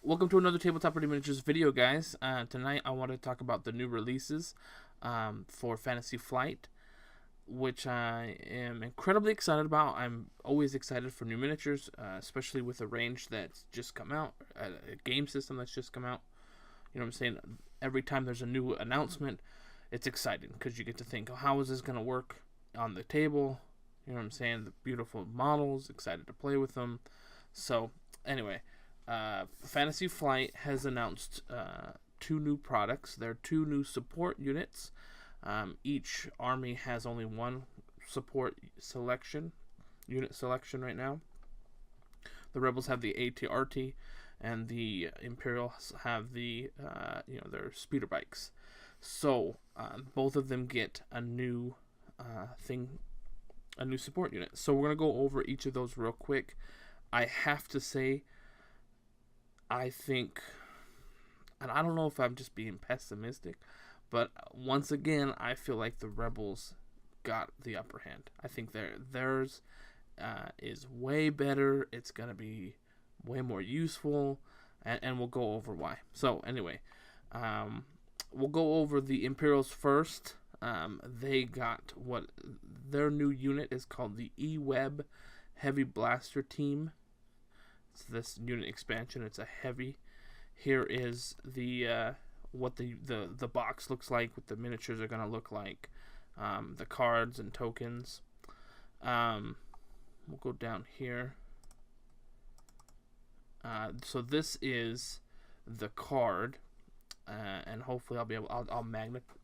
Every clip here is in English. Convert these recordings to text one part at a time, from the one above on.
Welcome to another Tabletop Ready Miniatures video, guys. Tonight I want to talk about the new releases for Fantasy Flight, which I am incredibly excited about. I'm always excited for new miniatures, especially with a range that's just come out, a game system that's just come out. You know what I'm saying? Every time there's a new announcement, it's exciting because you get to think, oh, how is this going to work on the table? You know what I'm saying? The beautiful models, excited to play with them. So, anyway. Fantasy Flight has announced two new products. There are two new support units. Each army has only one support unit selection right now. The Rebels have the ATRT, and the Imperials have the their speeder bikes. So both of them get a new a new support unit. So we're gonna go over each of those real quick. I have to say, I think, and I don't know if I'm just being pessimistic, but once again, I feel like the Rebels got the upper hand. I think theirs is way better. It's going to be way more useful, and we'll go over why. So, anyway, we'll go over the Imperials first. They got what their new unit is called the E-Web Heavy Blaster Team. It's this unit expansion. It's a heavy. Here is the what the box looks like, what the miniatures are going to look like, the cards and tokens. We'll go down here. So this is the card, and hopefully I'll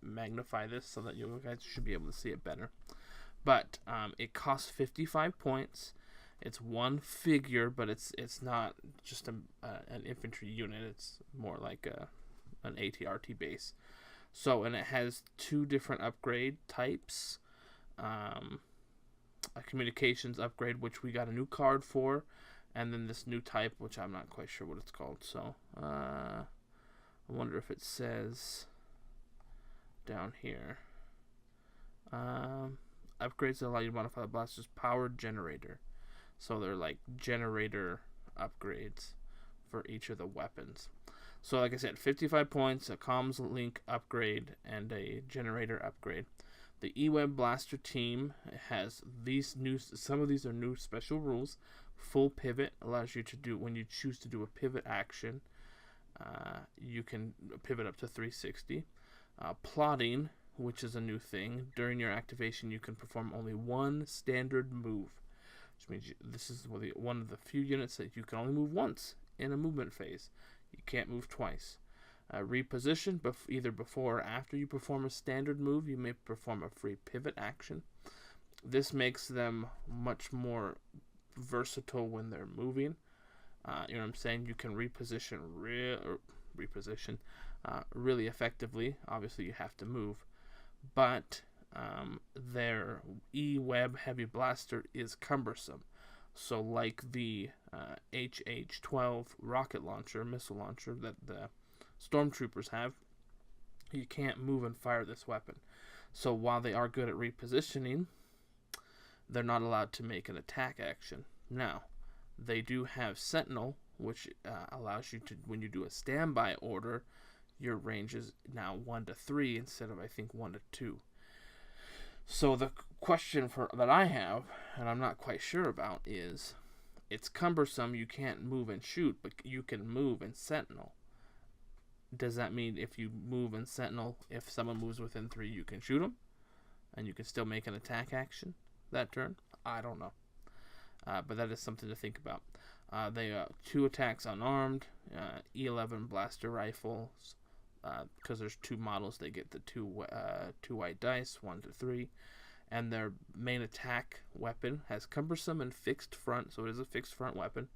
magnify this so that you guys should be able to see it better. But it costs 55 points. It's one figure, but it's not just an infantry unit. It's more like an ATRT base. So, and it has two different upgrade types. A communications upgrade, which we got a new card for, and then this new type, which I'm not quite sure what it's called. So, I wonder if it says down here. Upgrades that allow you to modify the blaster's power generator. So they're like generator upgrades for each of the weapons. So like I said, 55 points, a comms link upgrade, and a generator upgrade. The E-Web Blaster Team has some of these are new special rules. Full pivot allows you to do, when you choose to do a pivot action, you can pivot up to 360. Plotting, which is a new thing. During your activation, you can perform only one standard move, which means this is one of the few units that you can only move once in a movement phase. You can't move twice. Reposition, either before or after you perform a standard move, you may perform a free pivot action. This makes them much more versatile when they're moving. You know what I'm saying? You can reposition really effectively. Obviously, you have to move, but their E-Web Heavy Blaster is cumbersome. So like the HH-12 rocket launcher, missile launcher that the stormtroopers have, you can't move and fire this weapon. So while they are good at repositioning, they're not allowed to make an attack action. Now, they do have Sentinel, which allows you to, when you do a standby order, your range is now 1 to 3 instead of, I think, 1 to 2. So the question that I have, and I'm not quite sure about, is it's cumbersome. You can't move and shoot, but you can move and Sentinel. Does that mean if you move and Sentinel, if someone moves within 3, you can shoot them, and you can still make an attack action that turn? I don't know, but that is something to think about. They 2 attacks unarmed, E11 blaster rifles. Because there's 2 models, they get the two white dice, 1 to 3, and their main attack weapon has cumbersome and fixed front, so it is a fixed front weapon,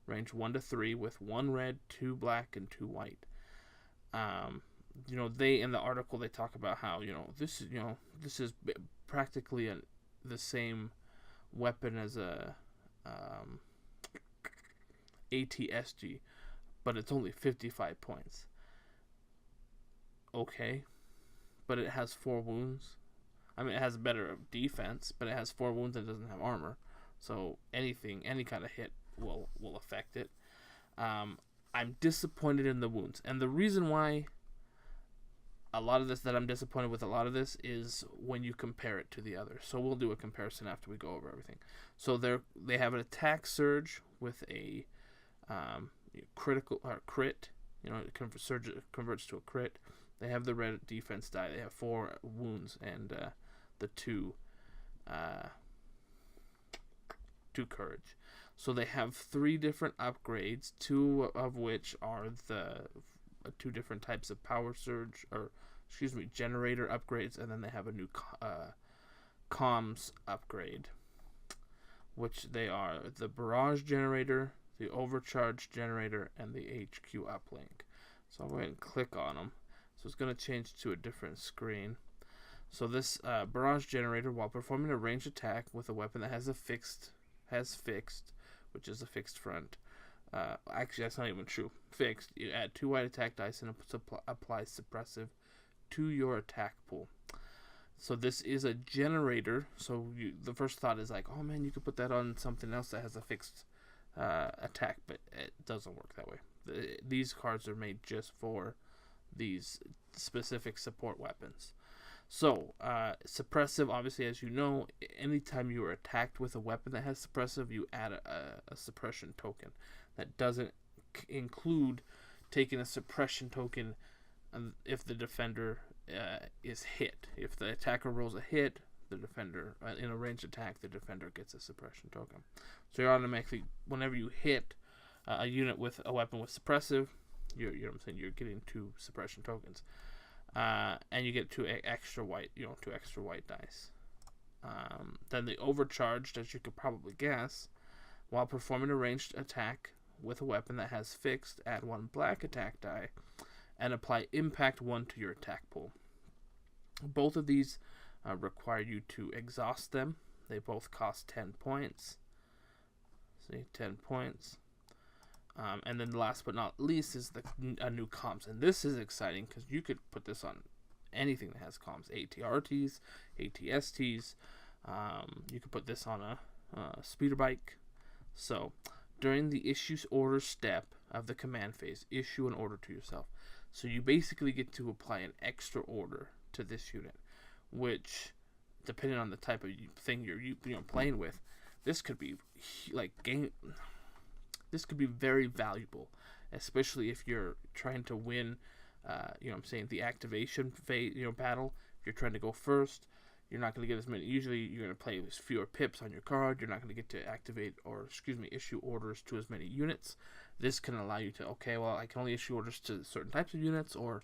range 1 to 3 with 1 red, 2 black, and 2 white. They in the article they talk about how this is practically the same weapon as a ATSG, but it's only 55 points. Okay, but it has 4 wounds. I mean, it has better defense, but it has 4 wounds and doesn't have armor. So any kind of hit will affect it. I'm disappointed in the wounds. And the reason why I'm disappointed with a lot of this is when you compare it to the others. So we'll do a comparison after we go over everything. So they have an attack surge with a critical or crit. It converts to a crit. They have the red defense die. They have 4 wounds and the 2 courage. So they have 3 different upgrades, 2 of which are the 2 different types of power surge, generator upgrades, and then they have a new comms upgrade, which they are the barrage generator, the overcharge generator, and the HQ uplink. So I'll go ahead and click on them. So it's going to change to a different screen. So this barrage generator, while performing a ranged attack with a weapon that has fixed, which is a fixed front. Actually, that's not even true. Fixed. You add 2 white attack dice and apply suppressive to your attack pool. So this is a generator. So the first thought is like, oh man, you could put that on something else that has a fixed attack, but it doesn't work that way. These cards are made just for these specific support weapons. So, suppressive, obviously, as you know, anytime you are attacked with a weapon that has suppressive, you add a suppression token. That doesn't include taking a suppression token if the defender is hit. If the attacker rolls a hit, the defender, in a ranged attack, the defender gets a suppression token. So you're automatically, whenever you hit a unit with a weapon with suppressive, you're getting 2 suppression tokens. And you get 2 extra white dice. Then the overcharged, as you could probably guess, while performing a ranged attack with a weapon that has fixed, add 1 black attack die, and apply impact 1 to your attack pool. Both of these require you to exhaust them. They both cost 10 points. See, 10 points. And then last but not least is a new comms. And this is exciting because you could put this on anything that has comms. ATRTs, ATSTs. You could put this on a speeder bike. So during the issue order step of the command phase, issue an order to yourself. So you basically get to apply an extra order to this unit, which, depending on the type of thing you're playing with, this could be This could be very valuable, especially if you're trying to win, the activation phase, battle. If you're trying to go first, you're not going to get as many. Usually, you're going to play with fewer pips on your card. You're not going to get to issue orders to as many units. This can allow you to, I can only issue orders to certain types of units or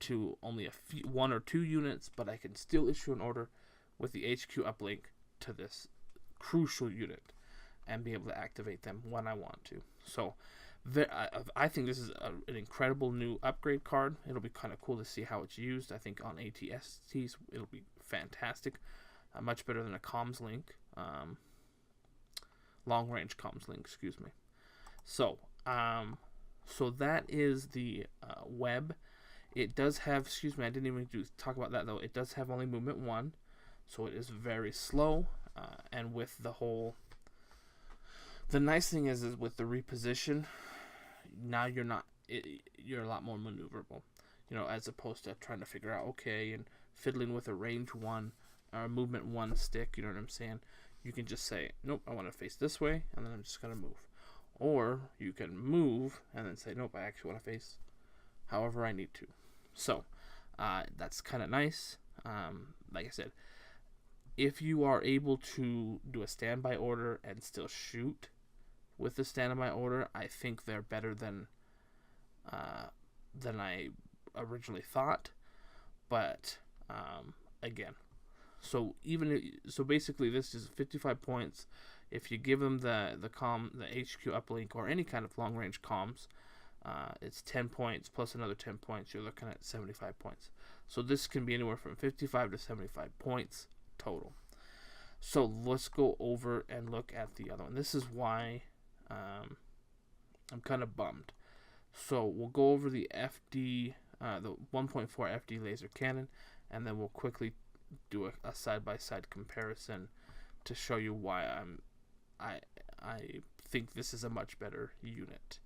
to only 1 or 2 units, but I can still issue an order with the HQ uplink to this crucial unit and be able to activate them when I want to. So I think this is an incredible new upgrade card. It'll be kind of cool to see how it's used. I think on ATSTs it'll be fantastic. Much better than a comms link. Long range comms link, excuse me. So that is the web. It does have, I didn't even talk about that though. It does have only movement 1, so it is very slow. And with the nice thing is with the reposition, now you're a lot more maneuverable, as opposed to trying to figure out and fiddling with a range 1 or a movement 1 stick. You know what I'm saying? You can just say, nope, I want to face this way, and then I'm just gonna move. Or you can move and then say, nope, I actually want to face however I need to. So that's kind of nice. Like I said, if you are able to do a standby order and still shoot with the standby order, I think they're better than I originally thought. But again, so basically this is 55 points. If you give them the HQ uplink or any kind of long range comms, it's 10 points plus another 10 points. You're looking at 75 points. So this can be anywhere from 55 to 75 points total. So let's go over and look at the other one. This is why I'm kind of bummed. So we'll go over the FD, the 1.4 FD laser cannon, and then we'll quickly do a side-by-side comparison to show you why I think this is a much better unit.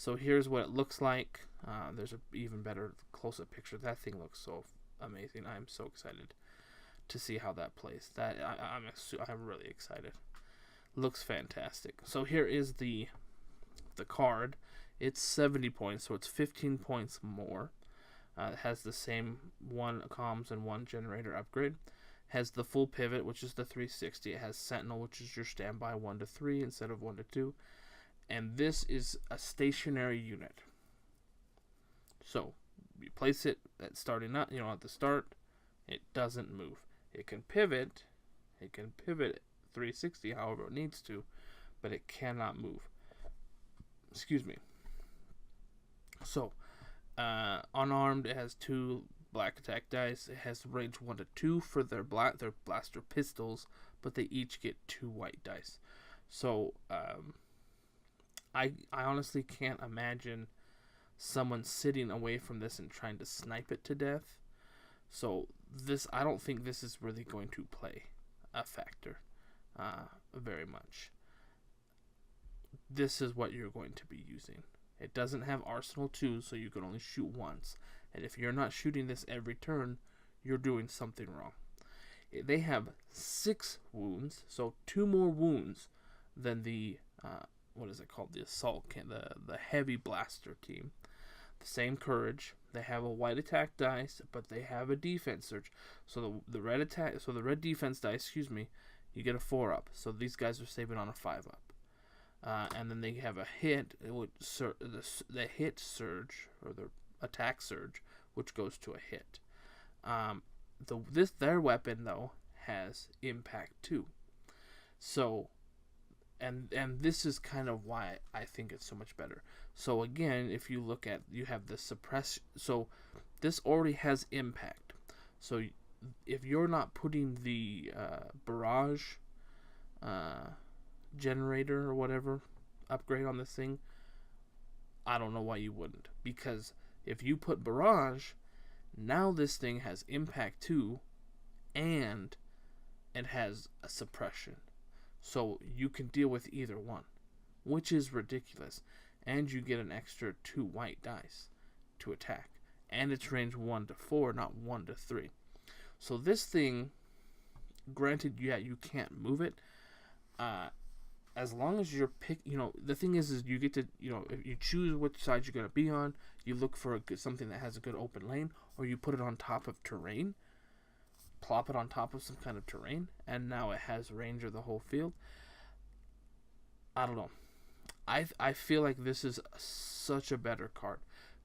So here's what it looks like. There's an even better close-up picture. That thing looks so amazing. I'm so excited to see how that plays. I'm really excited. Looks fantastic. So here is the card. It's 70 points, so it's 15 points more. It has the same 1 comms and 1 generator upgrade. Has the full pivot, which is the 360. It has Sentinel, which is your standby 1 to 3 instead of 1 to 2. And this is a stationary unit. So you place it at starting up, at the start, it doesn't move. It can pivot. It can pivot 360 however it needs to, but it cannot move. Excuse me. So, unarmed, it has 2 black attack dice. It has range 1 to 2 for their blaster pistols, but they each get 2 white dice. So, I honestly can't imagine someone sitting away from this and trying to snipe it to death. So I don't think this is really going to play a factor very much. This is what you're going to be using. It doesn't have Arsenal 2, so you can only shoot once. And if you're not shooting this every turn, you're doing something wrong. They have 6 wounds, so 2 more wounds than the the assault the heavy blaster team. The same courage. They have a white attack dice, but they have a defense surge. So the red defense dice, you get a 4-up. So these guys are saving on a 5-up. And then they have a hit, the hit surge or the attack surge, which goes to a hit. Their weapon though has impact too. So, and this is kind of why I think it's so much better. So again, if you look at, you have the suppress. So this already has impact. So if you're not putting the barrage generator or whatever upgrade on this thing, I don't know why you wouldn't. Because if you put barrage, now this thing has impact too, and it has a suppression. So you can deal with either one, which is ridiculous. And you get an extra 2 white dice to attack. And it's range 1 to 4, not 1 to 3. So this thing, granted, you can't move it. As long as you're the thing is you get to, if you choose which side you're going to be on, you look for something that has a good open lane, or you put it on top of terrain, plop it on top of some kind of terrain, and now it has range of the whole field. I don't know. I feel like this is such a better card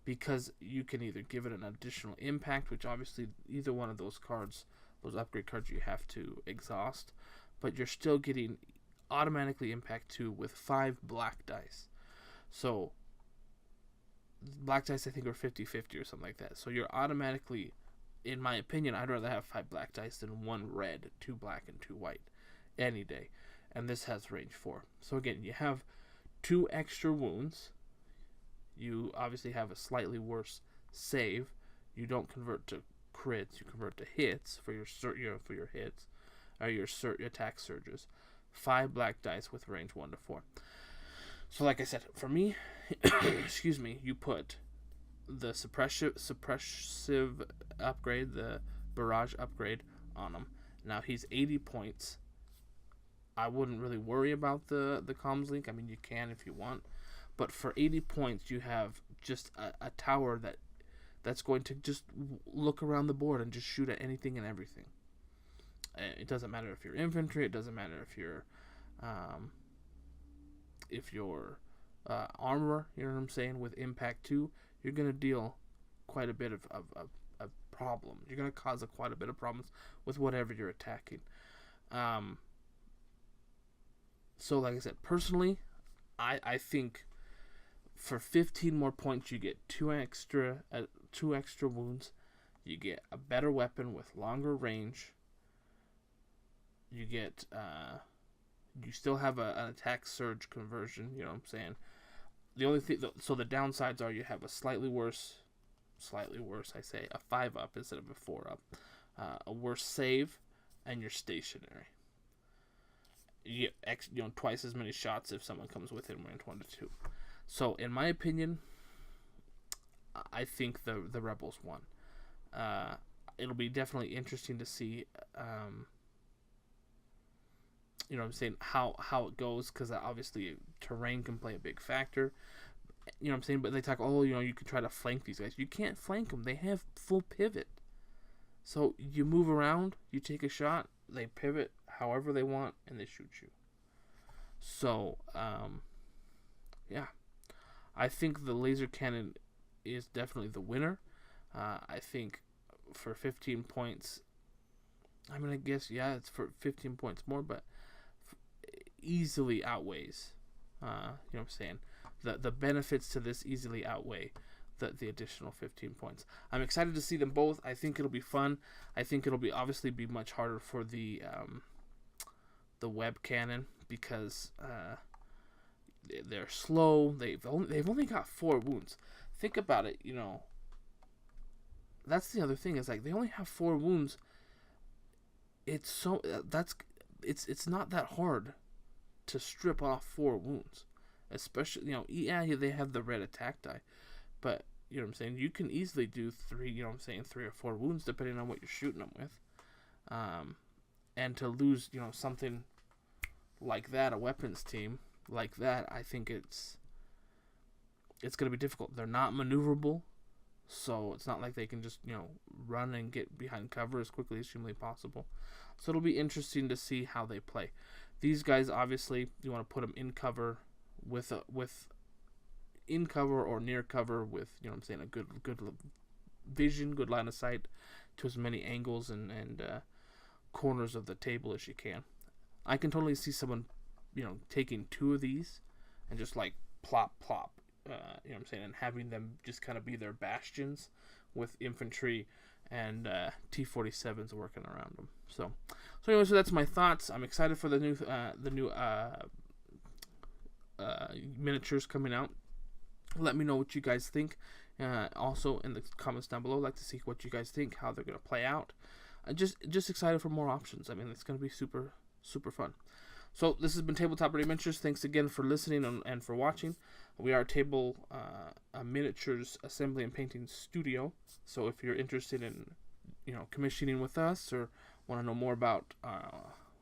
because you can either give it an additional impact, which obviously either one of those cards, those upgrade cards, you have to exhaust, but you're still getting automatically impact 2 with 5 black dice. So black dice I think are 50-50 or something like that. So you're automatically, in my opinion, I'd rather have 5 black dice than 1 red, 2 black, and 2 white any day. And this has range 4. So again, you have 2 extra wounds. You obviously have a slightly worse save. You don't convert to crits. You convert to hits for your hits, or your attack surges. 5 black dice with range 1 to 4. So like I said, for me, you put the suppressive upgrade, the barrage upgrade on him. Now he's 80 points. I wouldn't really worry about the comms link. I mean, you can if you want. But for 80 points, you have just a tower that's going to just look around the board and just shoot at anything and everything. It doesn't matter if you're infantry. It doesn't matter if you're armor. You know what I'm saying? With impact 2, you're going to deal quite a bit of problems. You're going to cause quite a bit of problems with whatever you're attacking. So like I said, personally, I think for 15 more points you get 2 extra wounds. You get a better weapon with longer range. You get you still have an attack surge conversion. You know what I'm saying? The only thing, so the downsides are you have a slightly worse, I say, a 5-up instead of a 4-up, a worse save, and you're stationary. You get twice as many shots if someone comes within range 1 to 2. So in my opinion, I think the Rebels won. It'll be definitely interesting to see, you know what I'm saying, how it goes, because obviously terrain can play a big factor. You know what I'm saying? But they talk, oh, you know, you can try to flank these guys. You can't flank them. They have full pivot. So you move around, you take a shot, they pivot however they want, and they shoot you. So, yeah. I think the laser cannon is definitely the winner. I think for 15 points, I mean, I guess, yeah, it's for 15 points more, but easily outweighs, you know what I'm saying? The benefits to this easily outweigh the additional 15 points. I'm excited to see them both. I think it'll be fun. I think it'll be obviously be much harder for the web cannon, because they're slow. They've only got 4 wounds. Think about it. You know, that's the other thing, is like they only have 4 wounds. It's so it's not that hard to strip off 4 wounds. Especially, you know, yeah, they have the red attack die, but you know what I'm saying, you can easily do 3, you know what I'm saying, 3 or 4 wounds depending on what you're shooting them with. And to lose, you know, something like that, a weapons team like that, I think it's going to be difficult. They're not maneuverable, so it's not like they can just, you know, run and get behind cover as quickly as humanly possible. So it'll be interesting to see how they play. These guys, obviously, you want to put them in cover, with in cover or near cover, with, you know what I'm saying, a good vision, good line of sight to as many angles and corners of the table as you can. I can totally see someone, you know, taking 2 of these and just like plop, you know what I'm saying, and having them just kind of be their bastions with infantry and T-47s working around them. So anyway, so that's my thoughts. I'm excited for the new miniatures coming out. Let me know what you guys think. Also in the comments down below, I'd like to see what you guys think, how they're going to play out. Just excited for more options. I mean, it's going to be super fun. So this has been Tabletop Ready Miniatures. Thanks again for listening and for watching. We are a miniatures assembly and painting studio. So if you're interested in, you know, commissioning with us, or want to know more about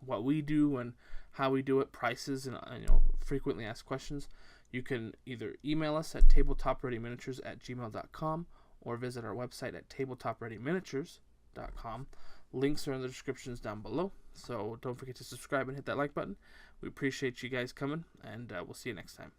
what we do and how we do it, prices, and you know, frequently asked questions, you can either email us at tabletopreadyminiatures@gmail.com or visit our website at tabletopreadyminiatures.com. Links are in the descriptions down below, so don't forget to subscribe and hit that like button. We appreciate you guys coming, and we'll see you next time.